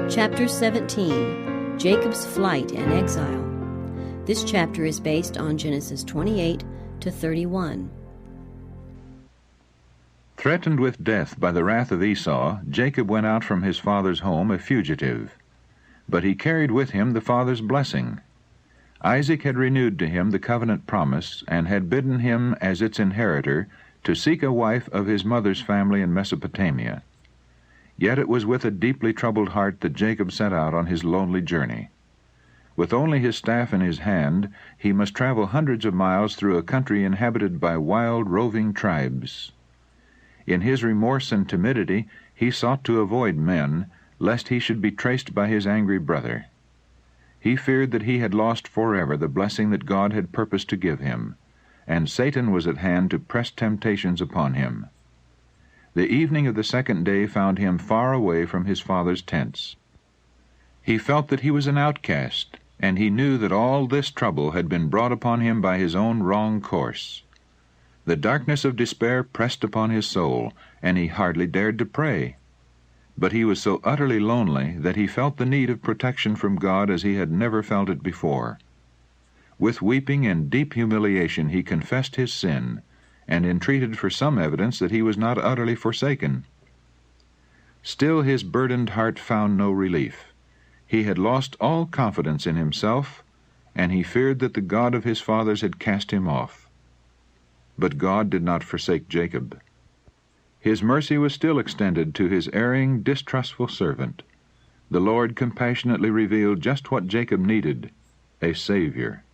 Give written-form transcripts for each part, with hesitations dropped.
Chapter 17, Jacob's Flight and Exile. This chapter is based on Genesis 28 to 31. Threatened with death by the wrath of Esau, Jacob went out from his father's home a fugitive. But he carried with him the father's blessing. Isaac had renewed to him the covenant promise, and had bidden him as its inheritor to seek a wife of his mother's family in Mesopotamia. Yet it was with a deeply troubled heart that Jacob set out on his lonely journey. With only his staff in his hand, he must travel hundreds of miles through a country inhabited by wild, roving tribes. In his remorse and timidity, he sought to avoid men, lest he should be traced by his angry brother. He feared that he had lost forever the blessing that God had purposed to give him, and Satan was at hand to press temptations upon him. The evening of the second day found him far away from his father's tents. He felt that he was an outcast, and he knew that all this trouble had been brought upon him by his own wrong course. The darkness of despair pressed upon his soul, and he hardly dared to pray. But he was so utterly lonely that he felt the need of protection from God as he had never felt it before. With weeping and deep humiliation he confessed his sin, and entreated for some evidence that he was not utterly forsaken. Still his burdened heart found no relief. He had lost all confidence in himself, and he feared that the God of his fathers had cast him off. But God did not forsake Jacob. His mercy was still extended to his erring, distrustful servant. The Lord compassionately revealed just what Jacob needed, a Savior.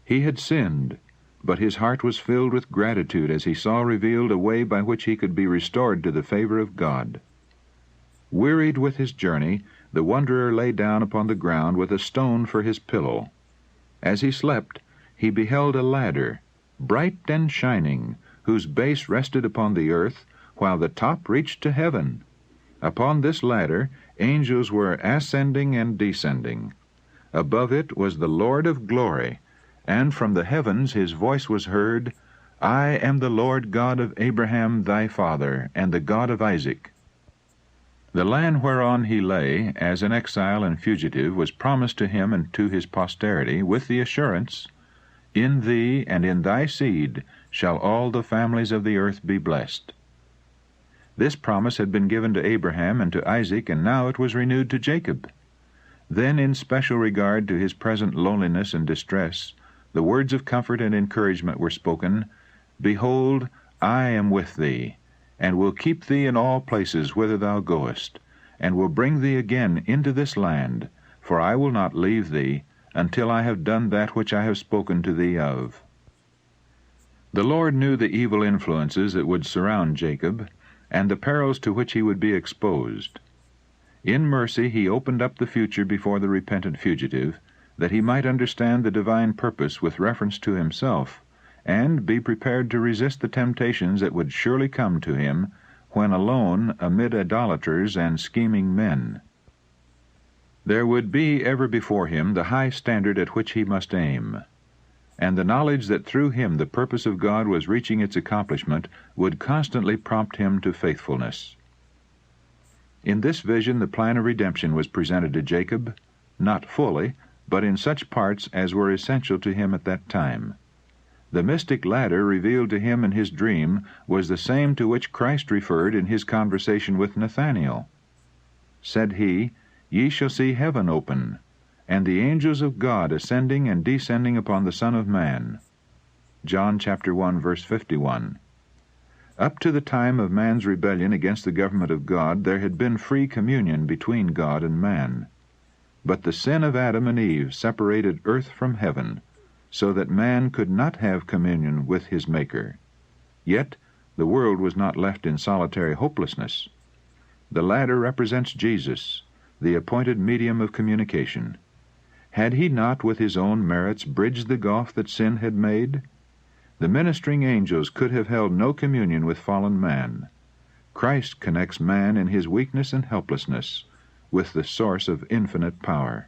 He had sinned, but his heart was filled with gratitude as he saw revealed a way by which he could be restored to the favor of God. Wearied with his journey, the wanderer lay down upon the ground with a stone for his pillow. As he slept, he beheld a ladder, bright and shining, whose base rested upon the earth, while the top reached to heaven. Upon this ladder, angels were ascending and descending. Above it was the Lord of glory, and from the heavens his voice was heard, I am the Lord God of Abraham thy father, and the God of Isaac. The land whereon he lay, as an exile and fugitive, was promised to him and to his posterity, with the assurance, In thee and in thy seed shall all the families of the earth be blessed. This promise had been given to Abraham and to Isaac, and now it was renewed to Jacob. Then, in special regard to his present loneliness and distress, the words of comfort and encouragement were spoken, Behold, I am with thee, and will keep thee in all places whither thou goest, and will bring thee again into this land, for I will not leave thee, until I have done that which I have spoken to thee of. The Lord knew the evil influences that would surround Jacob, and the perils to which he would be exposed. In mercy he opened up the future before the repentant fugitive, that he might understand the divine purpose with reference to himself, and be prepared to resist the temptations that would surely come to him when alone amid idolaters and scheming men. There would be ever before him the high standard at which he must aim, and the knowledge that through him the purpose of God was reaching its accomplishment would constantly prompt him to faithfulness. In this vision the plan of redemption was presented to Jacob, not fully, but in such parts as were essential to him at that time. The mystic ladder revealed to him in his dream was the same to which Christ referred in his conversation with Nathanael. Said he, Ye shall see heaven open, and the angels of God ascending and descending upon the Son of Man. John chapter 1, verse 51. Up to the time of man's rebellion against the government of God, there had been free communion between God and man. But the sin of Adam and Eve separated earth from heaven, so that man could not have communion with his Maker. Yet the world was not left in solitary hopelessness. The ladder represents Jesus, the appointed medium of communication. Had he not, with his own merits, bridged the gulf that sin had made? The ministering angels could have held no communion with fallen man. Christ connects man in his weakness and helplessness with the source of infinite power.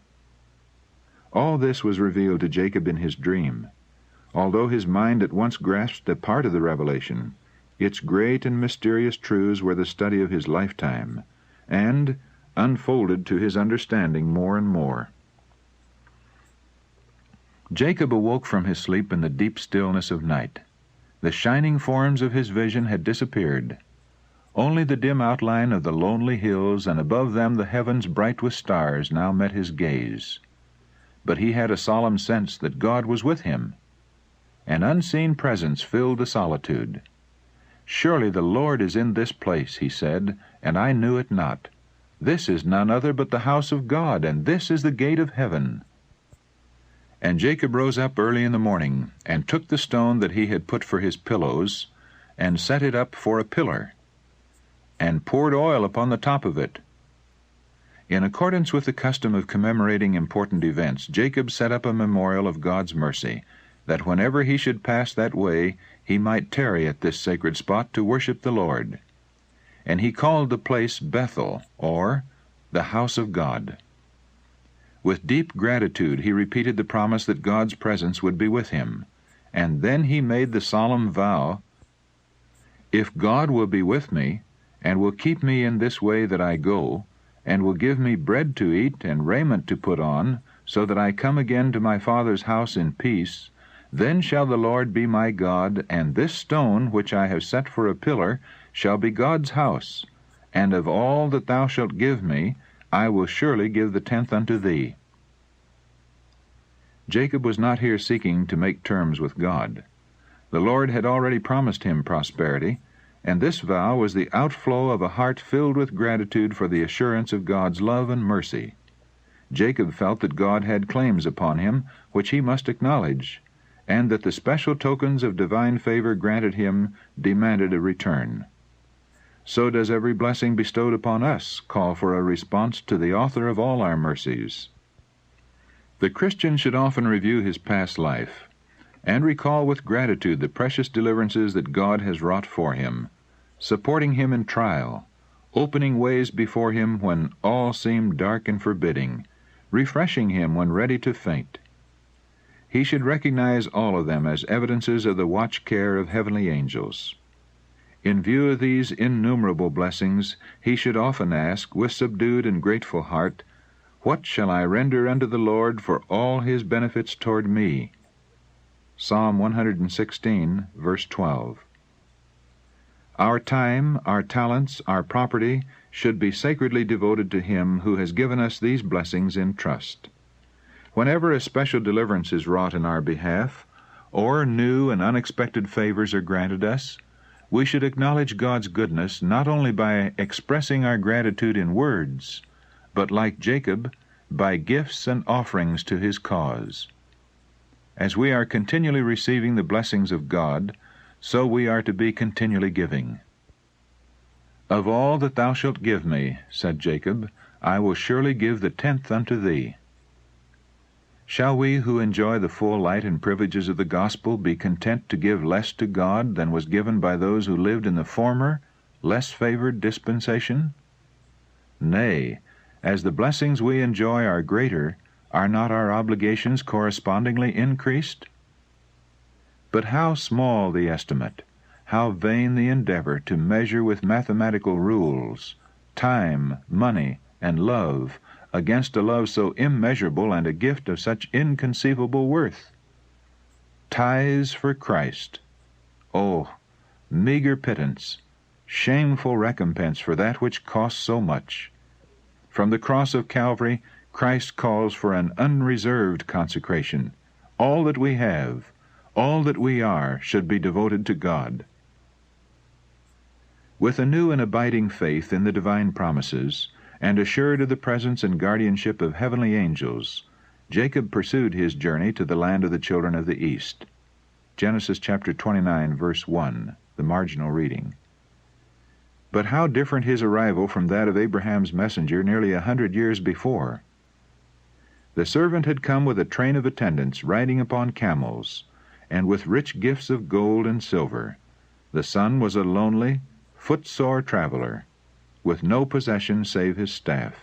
All this was revealed to Jacob in his dream. Although his mind at once grasped a part of the revelation, its great and mysterious truths were the study of his lifetime, and, unfolded to his understanding more and more. Jacob awoke from his sleep in the deep stillness of night. The shining forms of his vision had disappeared. Only the dim outline of the lonely hills, and above them the heavens bright with stars, now met his gaze. But he had a solemn sense that God was with him. An unseen presence filled the solitude. "Surely the Lord is in this place," he said, "and I knew it not. This is none other but the house of God, and this is the gate of heaven." And Jacob rose up early in the morning, and took the stone that he had put for his pillows, and set it up for a pillar, and poured oil upon the top of it. In accordance with the custom of commemorating important events, Jacob set up a memorial of God's mercy, that whenever he should pass that way, he might tarry at this sacred spot to worship the Lord. And he called the place Bethel, or the house of God. With deep gratitude he repeated the promise that God's presence would be with him, and then he made the solemn vow, "If God will be with me, and will keep me in this way that I go, and will give me bread to eat and raiment to put on, so that I come again to my father's house in peace, then shall the Lord be my God, and this stone which I have set for a pillar shall be God's house, and of all that thou shalt give me, I will surely give the tenth unto thee." Jacob was not here seeking to make terms with God. The Lord had already promised him prosperity, and this vow was the outflow of a heart filled with gratitude for the assurance of God's love and mercy. Jacob felt that God had claims upon him which he must acknowledge, and that the special tokens of divine favor granted him demanded a return. So does every blessing bestowed upon us call for a response to the author of all our mercies. The Christian should often review his past life, and recall with gratitude the precious deliverances that God has wrought for him, supporting him in trial, opening ways before him when all seemed dark and forbidding, refreshing him when ready to faint. He should recognize all of them as evidences of the watch care of heavenly angels. In view of these innumerable blessings, he should often ask, with subdued and grateful heart, "What shall I render unto the Lord for all his benefits toward me?" Psalm 116, verse 12. Our time, our talents, our property should be sacredly devoted to him who has given us these blessings in trust. Whenever a special deliverance is wrought in our behalf, or new and unexpected favors are granted us, we should acknowledge God's goodness not only by expressing our gratitude in words, but, like Jacob, by gifts and offerings to his cause. As we are continually receiving the blessings of God, so we are to be continually giving. "Of all that thou shalt give me," said Jacob, "I will surely give the tenth unto thee." Shall we who enjoy the full light and privileges of the gospel be content to give less to God than was given by those who lived in the former, less favored dispensation? Nay, as the blessings we enjoy are greater, are not our obligations correspondingly increased? But how small the estimate, how vain the endeavor to measure with mathematical rules time, money, and love against a love so immeasurable and a gift of such inconceivable worth. Tithes for Christ. Oh, meager pittance, shameful recompense for that which costs so much. From the cross of Calvary, Christ calls for an unreserved consecration. All that we have, all that we are, should be devoted to God. With a new and abiding faith in the divine promises, and assured of the presence and guardianship of heavenly angels, Jacob pursued his journey to the land of the children of the east. Genesis chapter 29, verse 1, the marginal reading. But how different his arrival from that of Abraham's messenger nearly 100 years before. The servant had come with a train of attendants riding upon camels, and with rich gifts of gold and silver. The son was a lonely, footsore traveler, with no possession save his staff.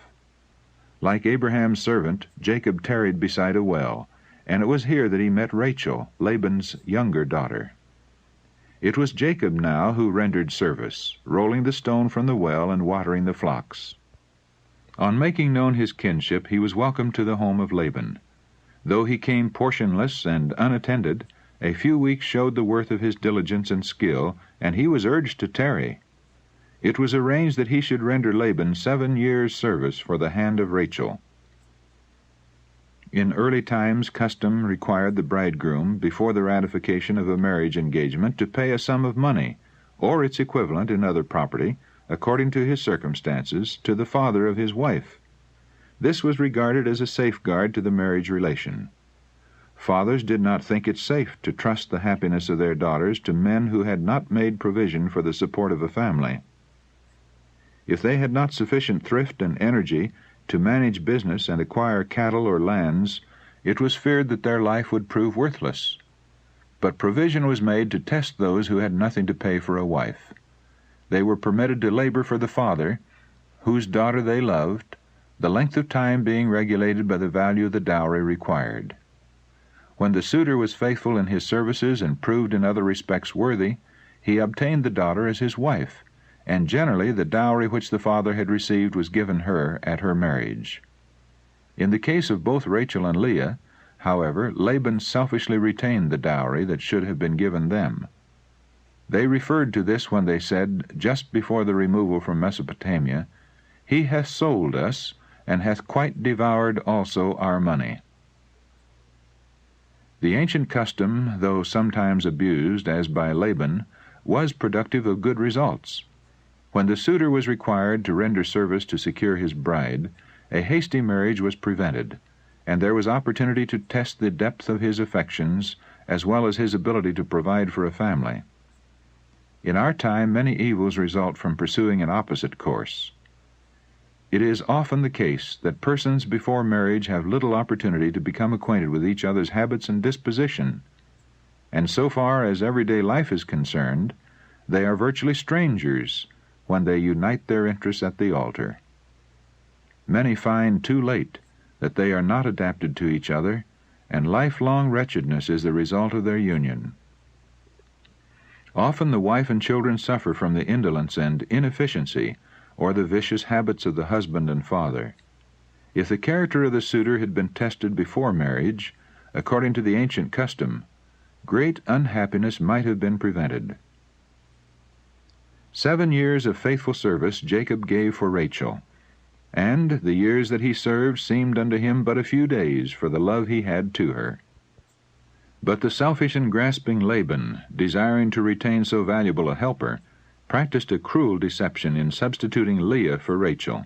Like Abraham's servant, Jacob tarried beside a well, and it was here that he met Rachel, Laban's younger daughter. It was Jacob now who rendered service, rolling the stone from the well and watering the flocks. On making known his kinship, he was welcomed to the home of Laban. Though he came portionless and unattended, a few weeks showed the worth of his diligence and skill, and he was urged to tarry. It was arranged that he should render Laban 7 years' service for the hand of Rachel. In early times, custom required the bridegroom, before the ratification of a marriage engagement, to pay a sum of money, or its equivalent in other property, according to his circumstances, to the father of his wife. This was regarded as a safeguard to the marriage relation. Fathers did not think it safe to trust the happiness of their daughters to men who had not made provision for the support of a family. If they had not sufficient thrift and energy to manage business and acquire cattle or lands, it was feared that their life would prove worthless. But provision was made to test those who had nothing to pay for a wife. They were permitted to labor for the father, whose daughter they loved, the length of time being regulated by the value of the dowry required. When the suitor was faithful in his services and proved in other respects worthy, he obtained the daughter as his wife, and generally the dowry which the father had received was given her at her marriage. In the case of both Rachel and Leah, however, Laban selfishly retained the dowry that should have been given them. They referred to this when they said, just before the removal from Mesopotamia, "He hath sold us, and hath quite devoured also our money." The ancient custom, though sometimes abused, as by Laban, was productive of good results. When the suitor was required to render service to secure his bride, a hasty marriage was prevented, and there was opportunity to test the depth of his affections, as well as his ability to provide for a family. In our time, many evils result from pursuing an opposite course. It is often the case that persons before marriage have little opportunity to become acquainted with each other's habits and disposition, and so far as everyday life is concerned, they are virtually strangers when they unite their interests at the altar. Many find too late that they are not adapted to each other, and lifelong wretchedness is the result of their union. Often the wife and children suffer from the indolence and inefficiency or the vicious habits of the husband and father. If the character of the suitor had been tested before marriage, according to the ancient custom, great unhappiness might have been prevented. 7 years of faithful service Jacob gave for Rachel, and the years that he served seemed unto him but a few days for the love he had to her. But the selfish and grasping Laban, desiring to retain so valuable a helper, practiced a cruel deception in substituting Leah for Rachel.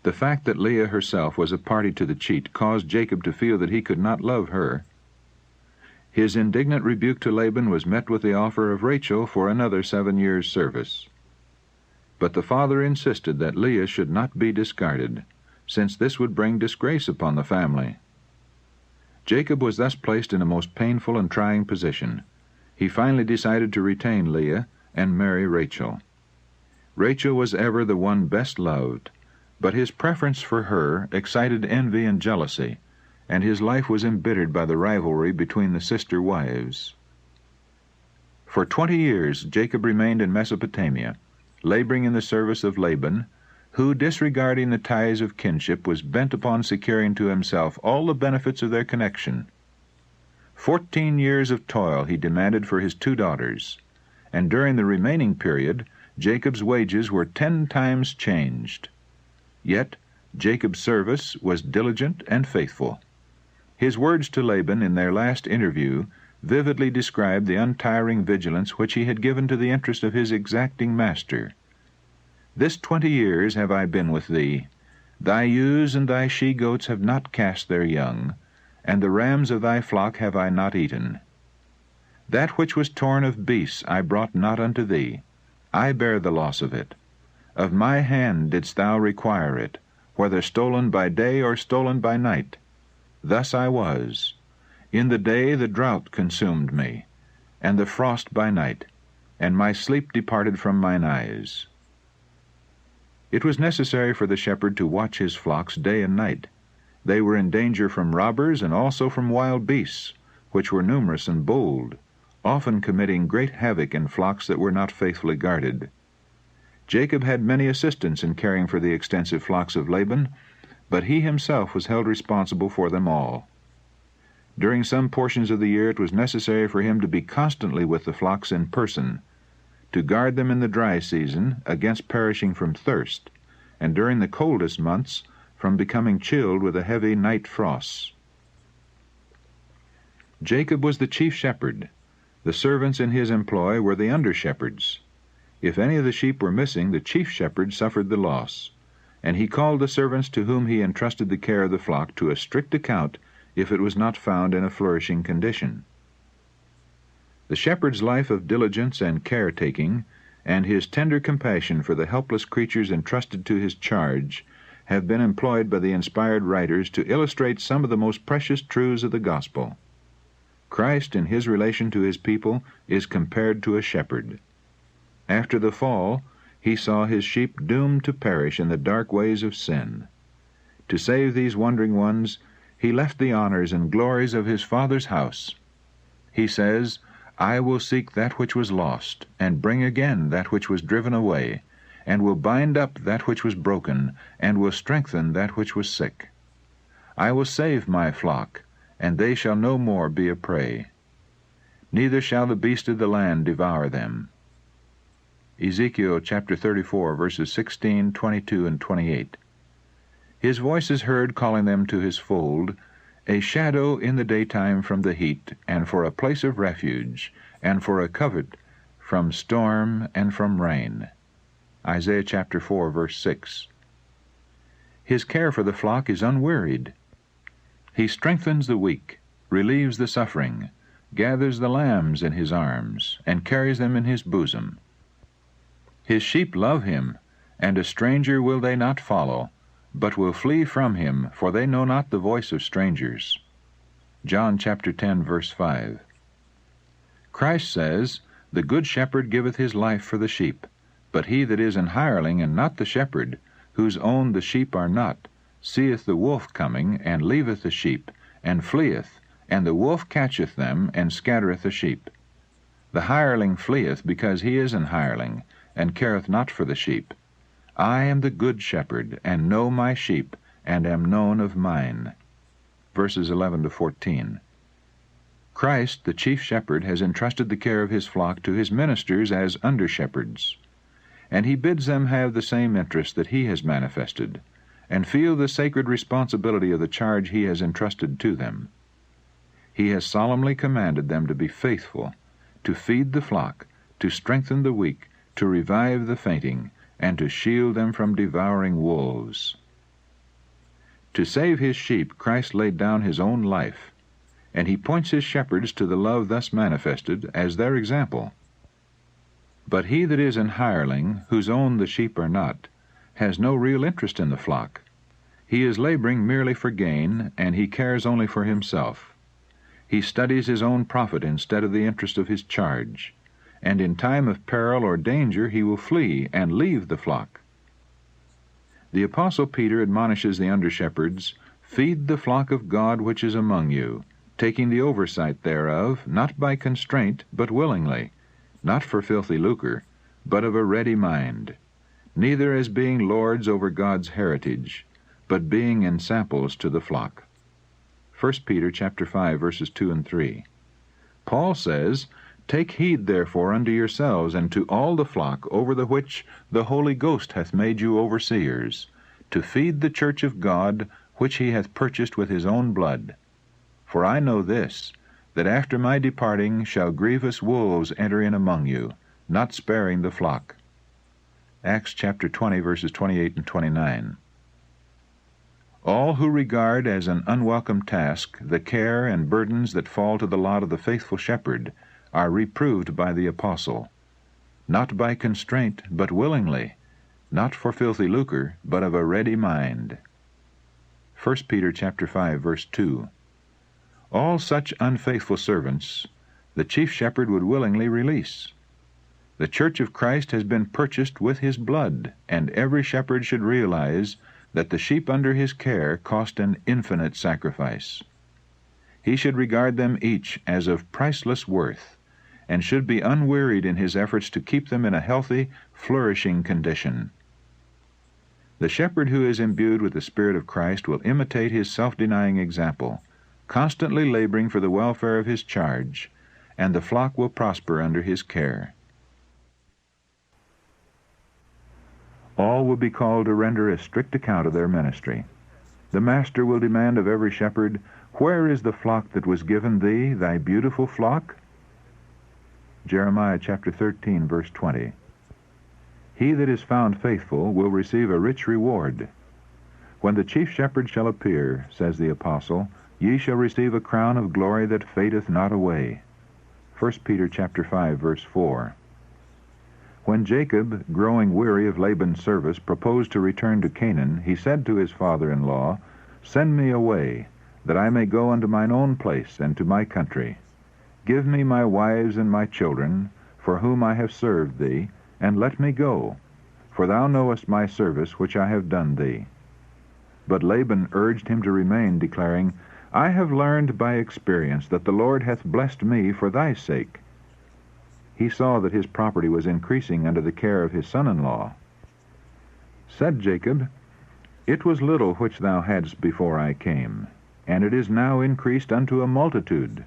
The fact that Leah herself was a party to the cheat caused Jacob to feel that he could not love her. His indignant rebuke to Laban was met with the offer of Rachel for another 7 years' service. But the father insisted that Leah should not be discarded, since this would bring disgrace upon the family. Jacob was thus placed in a most painful and trying position. He finally decided to retain Leah and marry Rachel. Rachel was ever the one best loved, but his preference for her excited envy and jealousy, and his life was embittered by the rivalry between the sister wives. For 20 years Jacob remained in Mesopotamia, laboring in the service of Laban, who, disregarding the ties of kinship, was bent upon securing to himself all the benefits of their connection. 14 years of toil he demanded for his 2 daughters, and during the remaining period Jacob's wages were 10 times changed. Yet Jacob's service was diligent and faithful. His words to Laban in their last interview vividly described the untiring vigilance which he had given to the interest of his exacting master. "This 20 years have I been with thee. Thy ewes and thy she-goats have not cast their young, and the rams of thy flock have I not eaten. That which was torn of beasts I brought not unto thee. I bear the loss of it. Of my hand didst thou require it, whether stolen by day or stolen by night. Thus I was. In the day the drought consumed me, and the frost by night, and my sleep departed from mine eyes." It was necessary for the shepherd to watch his flocks day and night. They were in danger from robbers and also from wild beasts, which were numerous and bold, often committing great havoc in flocks that were not faithfully guarded. Jacob had many assistants in caring for the extensive flocks of Laban, but he himself was held responsible for them all. During some portions of the year it was necessary for him to be constantly with the flocks in person, to guard them in the dry season against perishing from thirst, and during the coldest months from becoming chilled with the heavy night frosts. Jacob was the chief shepherd. The servants in his employ were the under-shepherds. If any of the sheep were missing, the chief shepherd suffered the loss, and he called the servants to whom he entrusted the care of the flock to a strict account if it was not found in a flourishing condition. The shepherd's life of diligence and care-taking, and his tender compassion for the helpless creatures entrusted to his charge, have been employed by the inspired writers to illustrate some of the most precious truths of the gospel. Christ, in his relation to his people, is compared to a shepherd. After the fall, he saw his sheep doomed to perish in the dark ways of sin. To save these wandering ones, he left the honors and glories of his Father's house. He says, "I will seek that which was lost, and bring again that which was driven away, and will bind up that which was broken, and will strengthen that which was sick. I will save my flock, and they shall no more be a prey. Neither shall the beast of the land devour them." Ezekiel chapter 34, verses 16, 22, and 28. His voice is heard calling them to his fold, a shadow in the daytime from the heat, and for a place of refuge, and for a covert from storm and from rain. Isaiah chapter 4, verse 6. His care for the flock is unwearied. He strengthens the weak, relieves the suffering, gathers the lambs in his arms, and carries them in his bosom. His sheep love him, and a stranger will they not follow, but will flee from him, for they know not the voice of strangers. John chapter 10, verse 5. Christ says, "The good shepherd giveth his life for the sheep, but he that is an hireling and not the shepherd, whose own the sheep are not, seeth the wolf coming, and leaveth the sheep, and fleeth, and the wolf catcheth them, and scattereth the sheep. The hireling fleeth, because he is an hireling, and careth not for the sheep. I am the good shepherd, and know my sheep, and am known of mine." Verses 11 to 14. Christ, the chief shepherd, has entrusted the care of his flock to his ministers as under-shepherds, and he bids them have the same interest that he has manifested, and feel the sacred responsibility of the charge he has entrusted to them. He has solemnly commanded them to be faithful, to feed the flock, to strengthen the weak, to revive the fainting, and to shield them from devouring wolves. To save his sheep, Christ laid down his own life, and he points his shepherds to the love thus manifested as their example. But he that is an hireling, whose own the sheep are not, has no real interest in the flock. He is laboring merely for gain, and he cares only for himself. He studies his own profit instead of the interest of his charge, and in time of peril or danger he will flee and leave the flock. The Apostle Peter admonishes the under-shepherds, "Feed the flock of God which is among you, taking the oversight thereof, not by constraint, but willingly, not for filthy lucre, but of a ready mind, neither as being lords over God's heritage, but being ensamples to the flock." 1 Peter chapter 5, verses 2 and 3. Paul says, "Take heed therefore unto yourselves and to all the flock over the which the Holy Ghost hath made you overseers, to feed the church of God, which he hath purchased with his own blood. For I know this, that after my departing shall grievous wolves enter in among you, not sparing the flock." Acts chapter 20, verses 28 and 29. All who regard as an unwelcome task the care and burdens that fall to the lot of the faithful shepherd are reproved by the apostle, "Not by constraint, but willingly, not for filthy lucre, but of a ready mind." 1 Peter chapter 5, verse 2. All such unfaithful servants the chief shepherd would willingly release. The church of Christ has been purchased with his blood, and every shepherd should realize that the sheep under his care cost an infinite sacrifice. He should regard them each as of priceless worth, and should be unwearied in his efforts to keep them in a healthy, flourishing condition. The shepherd who is imbued with the Spirit of Christ will imitate his self-denying example, constantly laboring for the welfare of his charge, and the flock will prosper under his care. All will be called to render a strict account of their ministry. The master will demand of every shepherd, "Where is the flock that was given thee, thy beautiful flock?" Jeremiah chapter 13, verse 20. He that is found faithful will receive a rich reward. When the chief shepherd shall appear, says the apostle, ye shall receive a crown of glory that fadeth not away. 1 Peter chapter 5, verse 4. When Jacob, growing weary of Laban's service, proposed to return to Canaan, he said to his father-in-law, "Send me away, that I may go unto mine own place and to my country. Give me my wives and my children, for whom I have served thee, and let me go, for thou knowest my service which I have done thee." But Laban urged him to remain, declaring, "I have learned by experience that the Lord hath blessed me for thy sake." He saw that his property was increasing under the care of his son-in-law. Said Jacob, "It was little which thou hadst before I came, and it is now increased unto a multitude."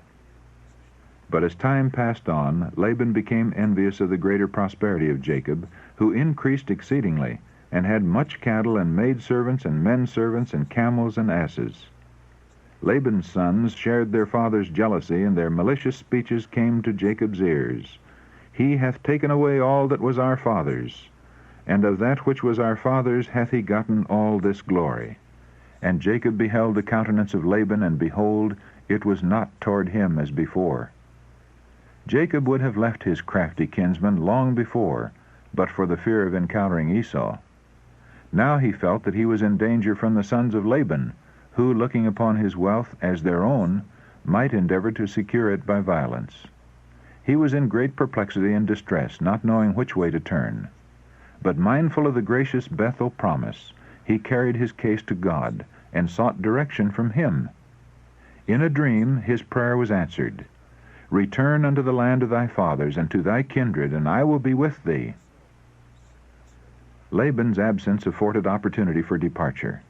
But as time passed on, Laban became envious of the greater prosperity of Jacob, who increased exceedingly, and had much cattle and maidservants and men-servants and camels and asses. Laban's sons shared their father's jealousy, and their malicious speeches came to Jacob's ears. "He hath taken away all that was our father's, and of that which was our father's hath he gotten all this glory." And Jacob beheld the countenance of Laban, and behold, it was not toward him as before. Jacob would have left his crafty kinsman long before, but for the fear of encountering Esau. Now he felt that he was in danger from the sons of Laban, who, looking upon his wealth as their own, might endeavor to secure it by violence. He was in great perplexity and distress, not knowing which way to turn. But mindful of the gracious Bethel promise, he carried his case to God, and sought direction from him. In a dream his prayer was answered. "Return unto the land of thy fathers, and to thy kindred, and I will be with thee." Laban's absence afforded opportunity for departure.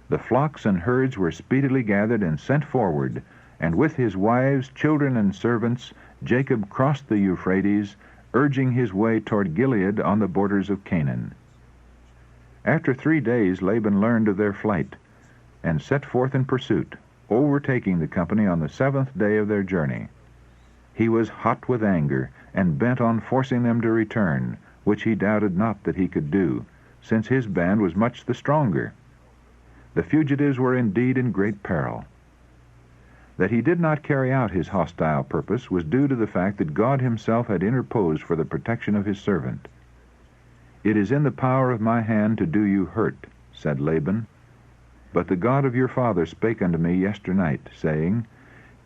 The flocks and herds were speedily gathered and sent forward, and with his wives, children, and servants, Jacob crossed the Euphrates, urging his way toward Gilead on the borders of Canaan. After 3 days Laban learned of their flight, and set forth in pursuit, overtaking the company on the 7th day of their journey. He was hot with anger, and bent on forcing them to return, which he doubted not that he could do, since his band was much the stronger. The fugitives were indeed in great peril. That he did not carry out his hostile purpose was due to the fact that God himself had interposed for the protection of his servant. "It is in the power of my hand to do you hurt," said Laban. "But the God of your father spake unto me yesternight, saying,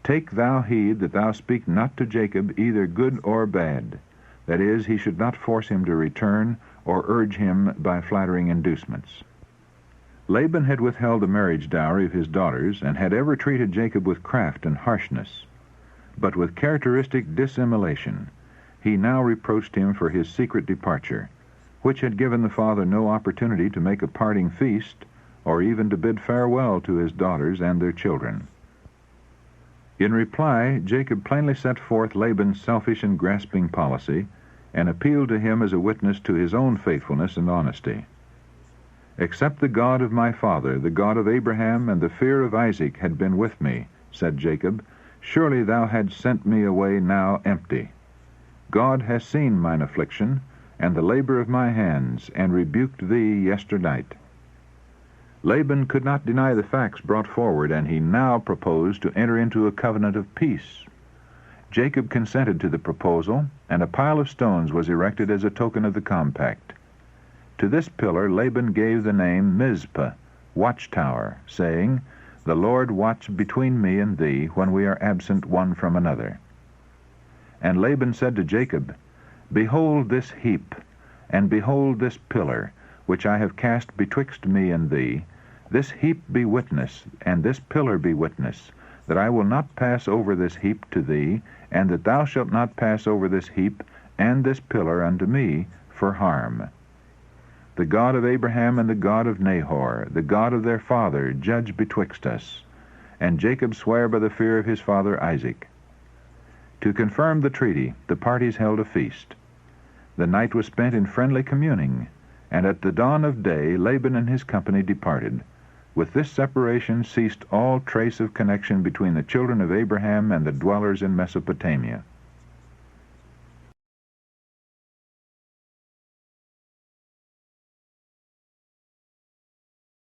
Take thou heed that thou speak not to Jacob either good or bad, that is, he should not force him to return, or urge him by flattering inducements." Laban had withheld the marriage dowry of his daughters, and had ever treated Jacob with craft and harshness. But with characteristic dissimulation, he now reproached him for his secret departure, which had given the father no opportunity to make a parting feast, or even to bid farewell to his daughters and their children. In reply, Jacob plainly set forth Laban's selfish and grasping policy, and appealed to him as a witness to his own faithfulness and honesty. "Except the God of my father, the God of Abraham, and the fear of Isaac had been with me," said Jacob, "surely thou hadst sent me away now empty. God has seen mine affliction, and the labor of my hands, and rebuked thee yesternight." Laban could not deny the facts brought forward, and he now proposed to enter into a covenant of peace. Jacob consented to the proposal, and a pile of stones was erected as a token of the compact. To this pillar Laban gave the name Mizpah, watchtower, saying, "The Lord watch between me and thee when we are absent one from another." And Laban said to Jacob, "Behold this heap, and behold this pillar, which I have cast betwixt me and thee. This heap be witness, and this pillar be witness, that I will not pass over this heap to thee, and that thou shalt not pass over this heap and this pillar unto me for harm. The God of Abraham and the God of Nahor, the God of their father, judge betwixt us. And Jacob sware by the fear of his father Isaac. To confirm the treaty, the parties held a feast. The night was spent in friendly communing, and at the dawn of day Laban and his company departed. With this separation ceased all trace of connection between the children of Abraham and the dwellers in Mesopotamia.